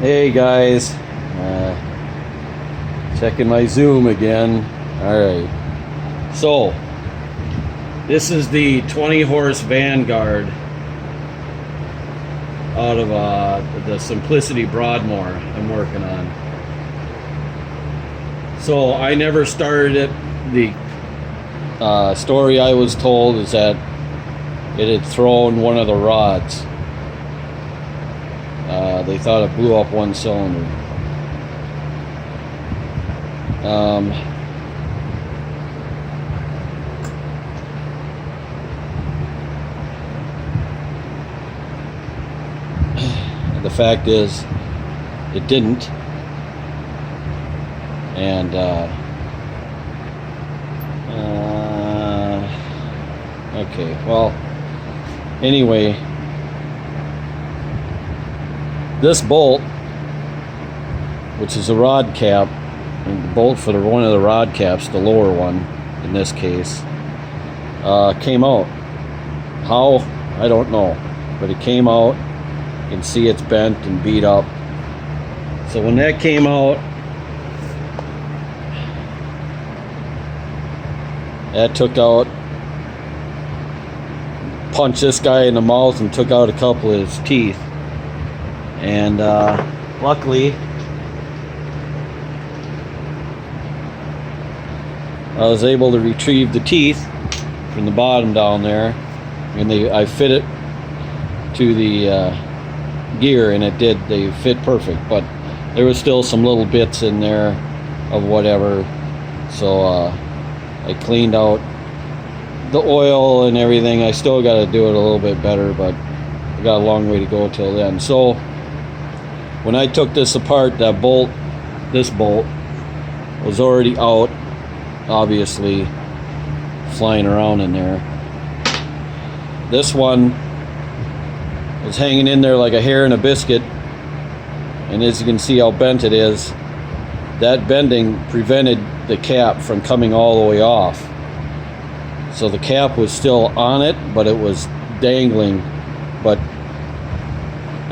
Hey guys, checking my Zoom again. Alright, so this is the 20 horse Vanguard out of the Simplicity Broadmoor I'm working on. So I never started it. The story I was told is that it had thrown one of the rods. They thought it blew up one cylinder. The fact is, it didn't. And okay, well, anyway, this bolt, which is a rod cap, and the bolt for one of the rod caps, the lower one in this case, came out. How? I don't know, but it came out. You can see it's bent and beat up. So when that came out, that took out, punched this guy in the mouth and took out a couple of his teeth. And luckily, I was able to retrieve the teeth from the bottom down there, and I fit it to the gear, and they fit perfect, but there was still some little bits in there of whatever, so I cleaned out the oil and everything. I still got to do it a little bit better, but I got a long way to go till then. So when I took this apart, this bolt was already out, obviously flying around in there. This one was hanging in there like a hair in a biscuit, and as you can see how bent it is, that bending prevented the cap from coming all the way off. So the cap was still on it, but it was dangling. But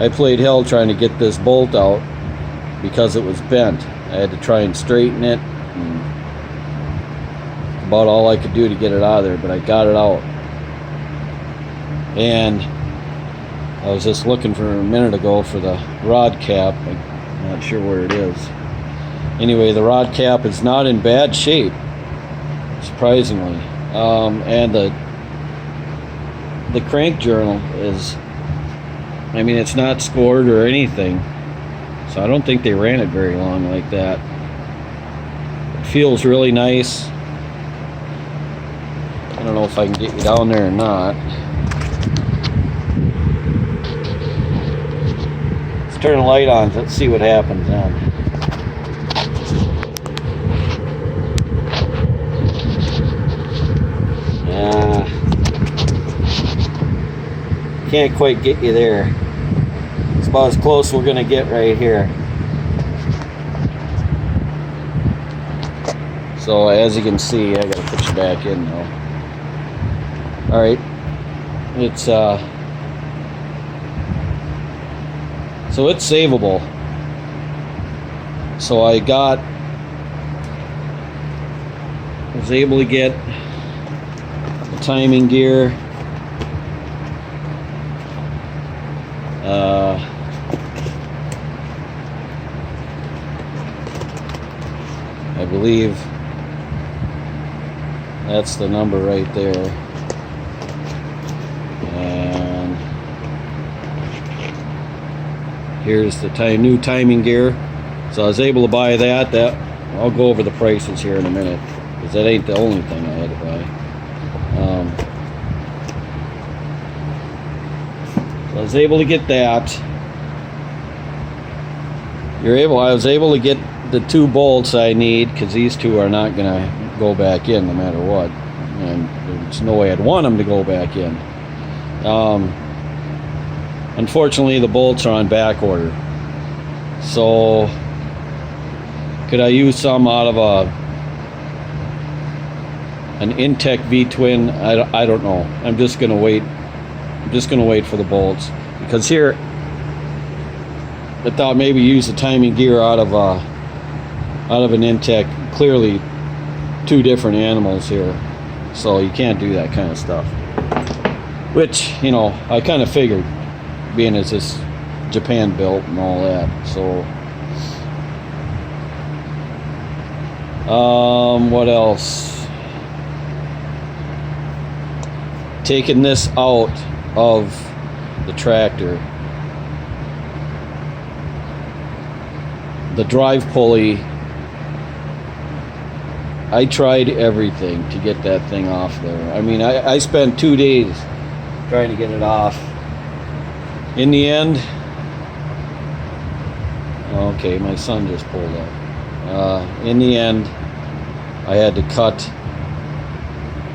I played hell trying to get this bolt out because it was bent. I had to try and straighten it, and about all I could do to get it out of there, but I got it out. And I was just looking for a minute ago for the rod cap. I'm not sure where it is. Anyway, the rod cap is not in bad shape, surprisingly. And the crank journal is, I mean, it's not scored or anything, so I don't think they ran it very long like that. It feels really nice. I don't know if I can get you down there or not. Let's turn the light on. Let's see what happens then. Can't quite get you there. It's about as close we're gonna get right here. So as you can see, I gotta put you back in though. All right, it's so it's savable. So I was able to get the timing gear. I believe that's the number right there, and here's the new timing gear. So I was able to buy that. I'll go over the prices here in a minute, because that ain't the only thing I had to buy. So I was able to get that. I was able to get the two bolts I need, because these two are not gonna go back in no matter what, and there's no way I'd want them to go back in. Unfortunately, the bolts are on back order. So could I use some out of an Intech V-twin? I don't know. I'm just gonna wait for the bolts, because here I thought maybe use the timing gear out of an intake. Clearly, two different animals here, so you can't do that kind of stuff. Which, you know, I kind of figured, being as this Japan built and all that. So, what else? Taking this out of the tractor. The drive pulley, I tried everything to get that thing off there. I mean, I spent 2 days trying to get it off. In the end, okay, my son just pulled up. In the end, I had to cut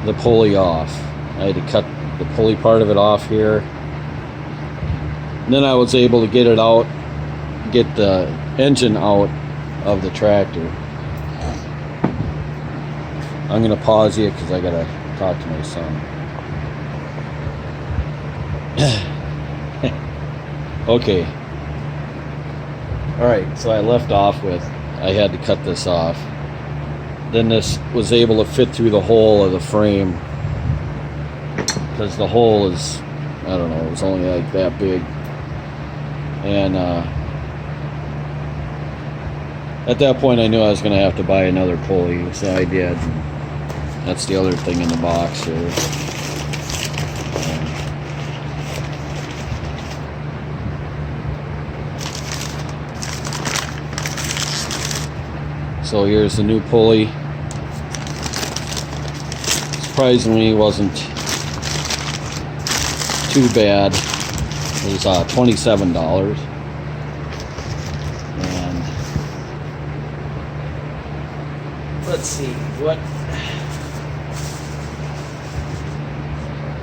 the pulley off. I had to cut the pulley part of it off here. And then I was able to get it out, get the engine out of the tractor. I'm gonna pause you because I gotta talk to my son. Okay. Alright, so I left off with I had to cut this off. Then this was able to fit through the hole of the frame, because the hole is, I don't know, it was only like that big. And at that point I knew I was going to have to buy another pulley, so I did. That's the other thing in the box here. So here's the new pulley. Surprisingly, wasn't too bad. It was $27. And let's see what.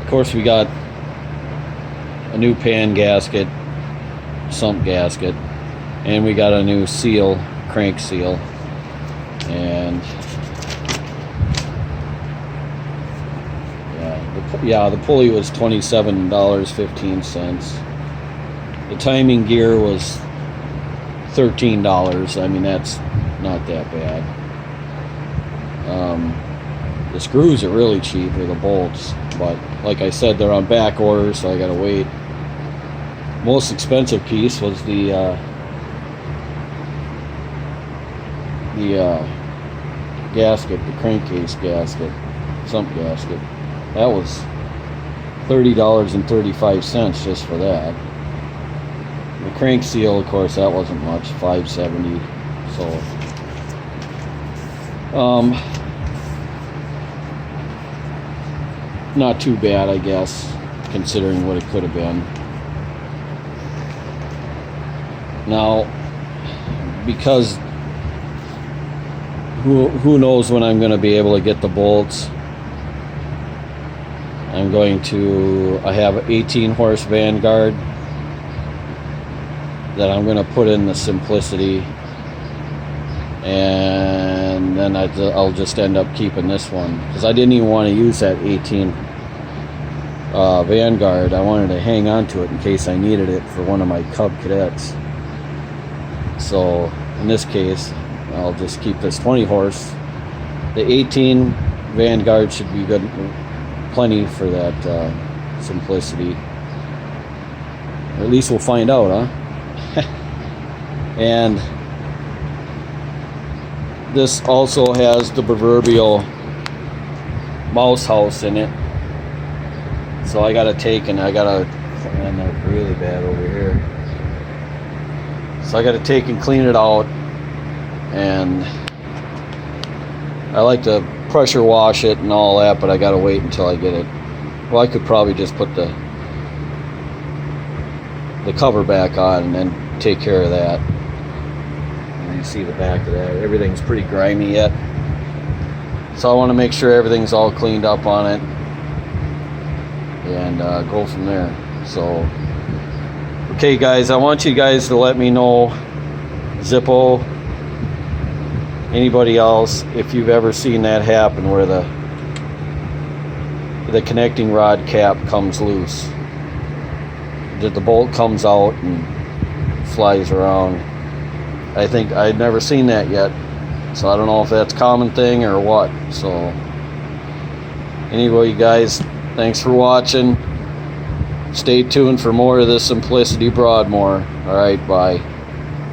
Of course, we got a new pan gasket, sump gasket, and we got a new seal, crank seal. And yeah, the pulley was $27.15. The timing gear was $13. I mean, that's not that bad. The screws are really cheap, or the bolts, but like I said, they're on back order, so I gotta wait. Most expensive piece was the gasket, the crankcase gasket, sump gasket. That was $30.35 just for that. The crank seal, of course, that wasn't much, $5.70. So not too bad, I guess, considering what it could have been. Now, because who knows when I'm going to be able to get the bolts, I have an 18 horse Vanguard that I'm going to put in the Simplicity, and then I'll just end up keeping this one, because I didn't even want to use that 18 Vanguard. I wanted to hang on to it in case I needed it for one of my Cub Cadets. So in this case, I'll just keep this 20 horse. The 18 Vanguard should be good, plenty for that Simplicity. Or at least we'll find out, huh? And this also has the proverbial mouse house in it. So I gotta take and and that's really bad over here. So I gotta take and clean it out. And I like to pressure wash it and all that, but I gotta wait until I get it. Well, I could probably just put the cover back on and then take care of that. And you see the back of that. Everything's pretty grimy yet. So I want to make sure everything's all cleaned up on it and go from there. So, okay guys, I want you guys to let me know, Zippo, anybody else, if you've ever seen that happen where the connecting rod cap comes loose. The bolt comes out and flies around. I think I'd never seen that yet, so I don't know if that's a common thing or what. So anyway, you guys, thanks for watching. Stay tuned for more of this Simplicity Broadmoor. All right, bye.